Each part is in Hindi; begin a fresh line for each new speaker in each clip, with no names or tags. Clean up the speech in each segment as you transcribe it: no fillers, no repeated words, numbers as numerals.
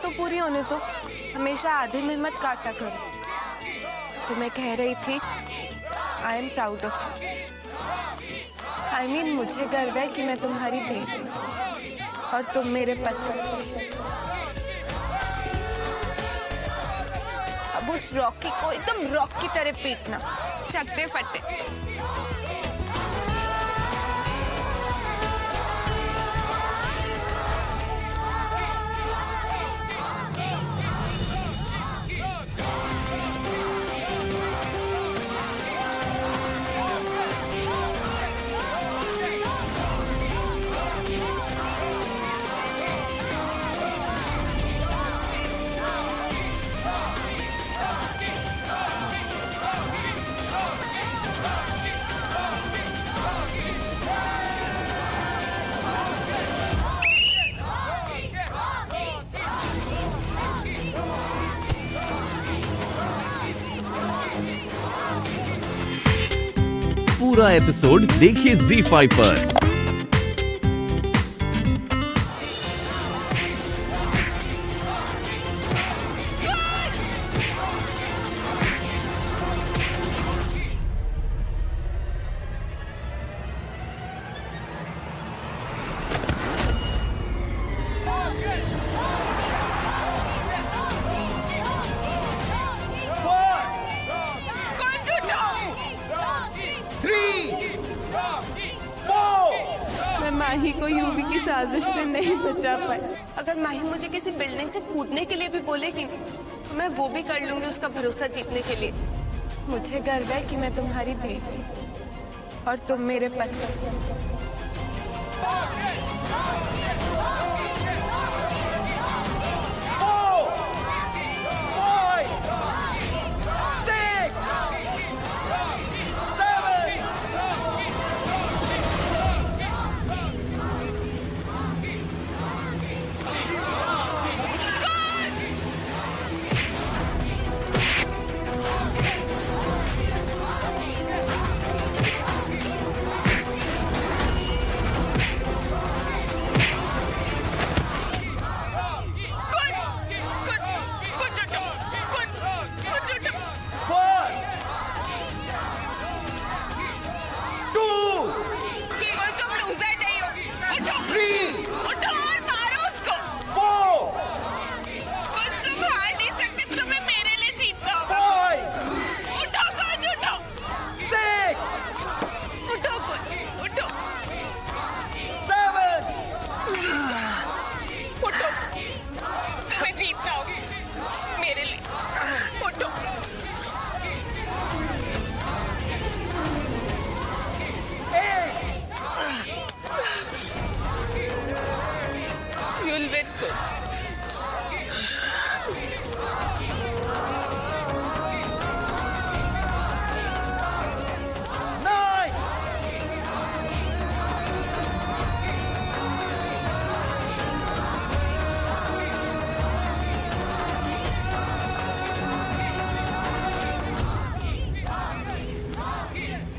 तो पूरी होने तो हमेशा आधे में मत काटा करो। तो मैं कह रही थी I am proud of you. I mean मुझे गर्व है कि मैं तुम्हारी बहन हूँ और तुम मेरे पति। अब उस रॉकी को एकदम रॉक की तरह पीटना, चकते फटे।
पूरा एपिसोड देखिए ZEE5 पर।
मैं माही को यूवी की साजिश से नहीं बचा पाई। अगर माही मुझे किसी बिल्डिंग से कूदने के लिए भी बोलेगी तो मैं वो भी कर लूंगी उसका भरोसा जीतने के लिए। मुझे गर्व है कि मैं तुम्हारी बेटी और तुम मेरे पति।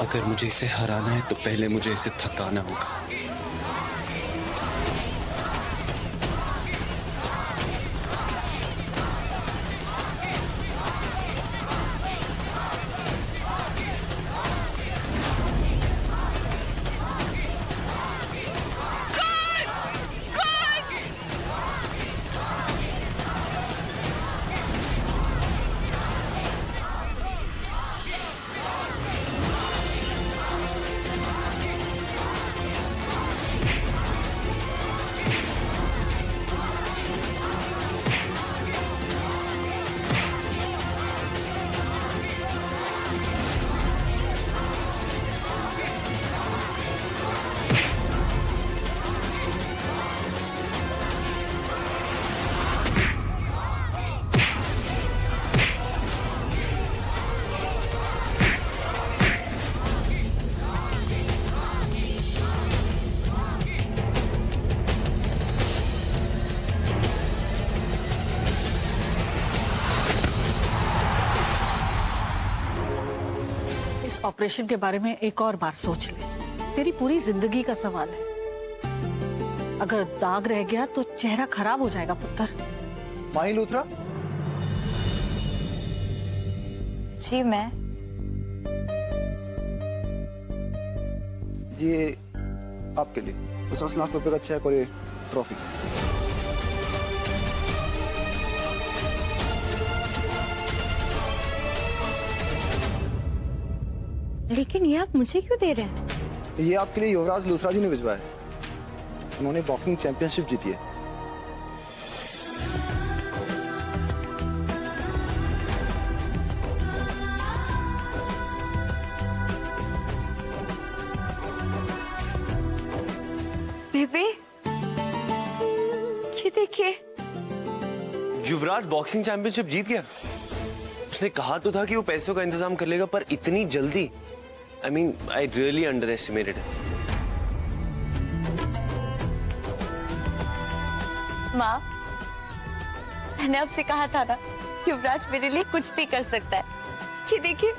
अगर मुझे इसे हराना है तो पहले मुझे इसे थकाना होगा।
ऑपरेशन के बारे में एक और बार सोच ले। तेरी पूरी जिंदगी का सवाल है। अगर दाग रह गया तो चेहरा खराब हो जाएगा पुत्र।
माही लूथरा।
जी मैं।
जी ये आपके लिए 50 लाख रुपए का चेक और ये ट्रॉफी।
लेकिन ये आप मुझे क्यों दे रहे हैं?
ये आपके लिए युवराज लूथरा जी ने भिजवाया है। उन्होंने बॉक्सिंग चैंपियनशिप जीती है।
बेबे, ये देखिए।
युवराज बॉक्सिंग चैंपियनशिप जीत गया। उसने कहा तो था कि वो पैसों का इंतजाम कर लेगा, पर इतनी जल्दी? I mean, I really under estimated.
माँ, मैंने आपसे कहा था ना, युवराज मेरे लिए कुछ भी कर सकता है। ये देखिए,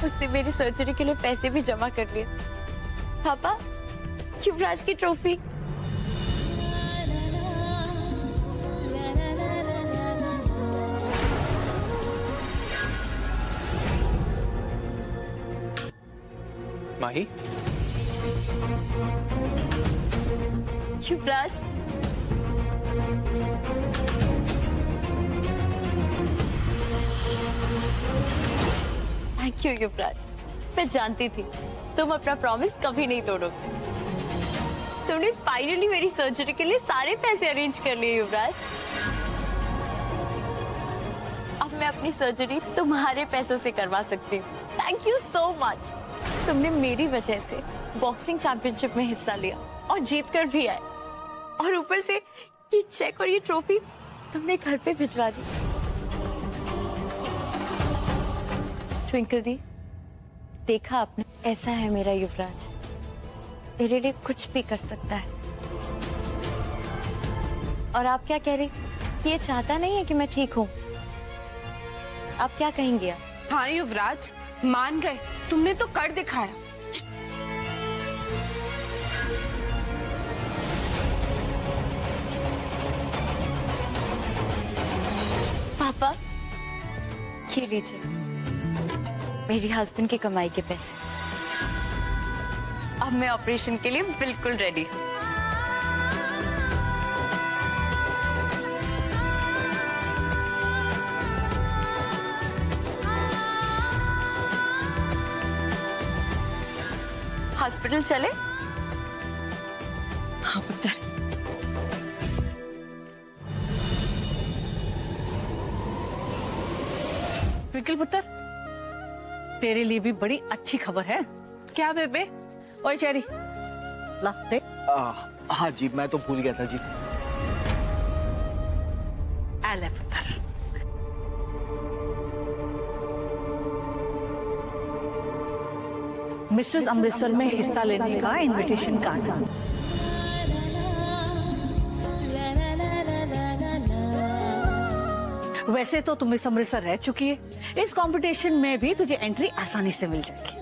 उसने मेरी सर्जरी के लिए पैसे भी जमा कर लिए। पापा, युवराज की ट्रॉफी।
Mahi,
Yuvraj, thank you Yuvraj. मैं जानती थी तुम अपना प्रॉमिस कभी नहीं तोड़ोगे। तुमने फाइनली मेरी सर्जरी के लिए सारे पैसे अरेंज कर लिए युवराज। अब मैं अपनी सर्जरी तुम्हारे पैसों से करवा सकती हूँ। Thank you so much. तुमने मेरी वजह से बॉक्सिंग चैंपियनशिप में हिस्सा लिया और जीत कर भी आए, और ऊपर से ये चेक और ये ट्रॉफी तुमने घर पे भिजवा दी। ट्विंकल दी, देखा आपने, ऐसा है मेरा युवराज, मेरे लिए कुछ भी कर सकता है। और आप क्या कह रही थी? ये चाहता नहीं है कि मैं ठीक हूं। आप क्या कहेंगे? आप
हाँ युवराज, मान गए, तुमने तो कर दिखाया।
पापा, ये लीजिए मेरी हस्बैंड की कमाई के पैसे। अब मैं ऑपरेशन के लिए बिल्कुल रेडी हूँ। हॉस्पिटल चले?
हाँ पुत्र। ट्विंकल पुत्र, तेरे लिए भी बड़ी अच्छी खबर है।
क्या बेबे?
ओए चेरी, ला देख।
हाँ जी, मैं तो भूल गया था जी।
ले पुत्र। मिसेस अमृतसर में हिस्सा लेने का इनविटेशन कार्ड। वैसे तो तुम मिस अमृतसर रह चुकी है, इस कंपटीशन में भी तुझे एंट्री आसानी से मिल जाएगी।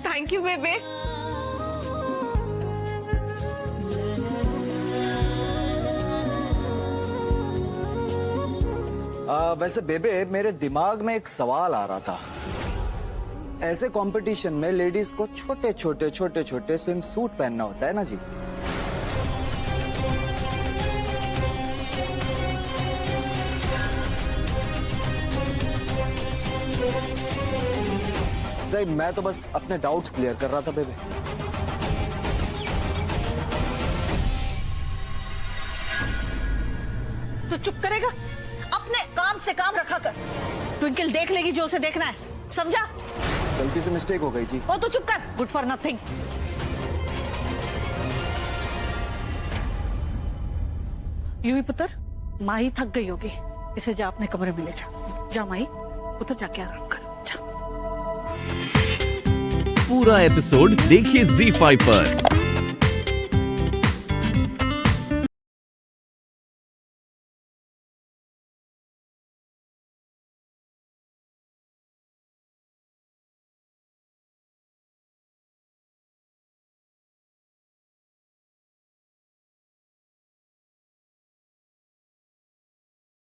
थैंक यू बेबे।
वैसे बेबे, मेरे दिमाग में एक सवाल आ रहा था। ऐसे कंपटीशन में लेडीज को छोटे छोटे स्विम सूट पहनना होता है ना जी। नहीं, मैं तो बस अपने डाउट्स क्लियर कर रहा था बेबे।
तो चुप करेगा? अपने काम से काम रखा कर। ट्विंकल देख लेगी जो उसे देखना है, समझा?
गलती से मिस्टेक हो गई जी।
ओ तो चुप कर, गुड फॉर नथिंग। यूं पुत्र, माही थक गई होगी, इसे जा अपने कमरे में ले जा। जा माही, पुत्र जाके आराम कर। जा।
पूरा एपिसोड देखिए ZEE5 पर।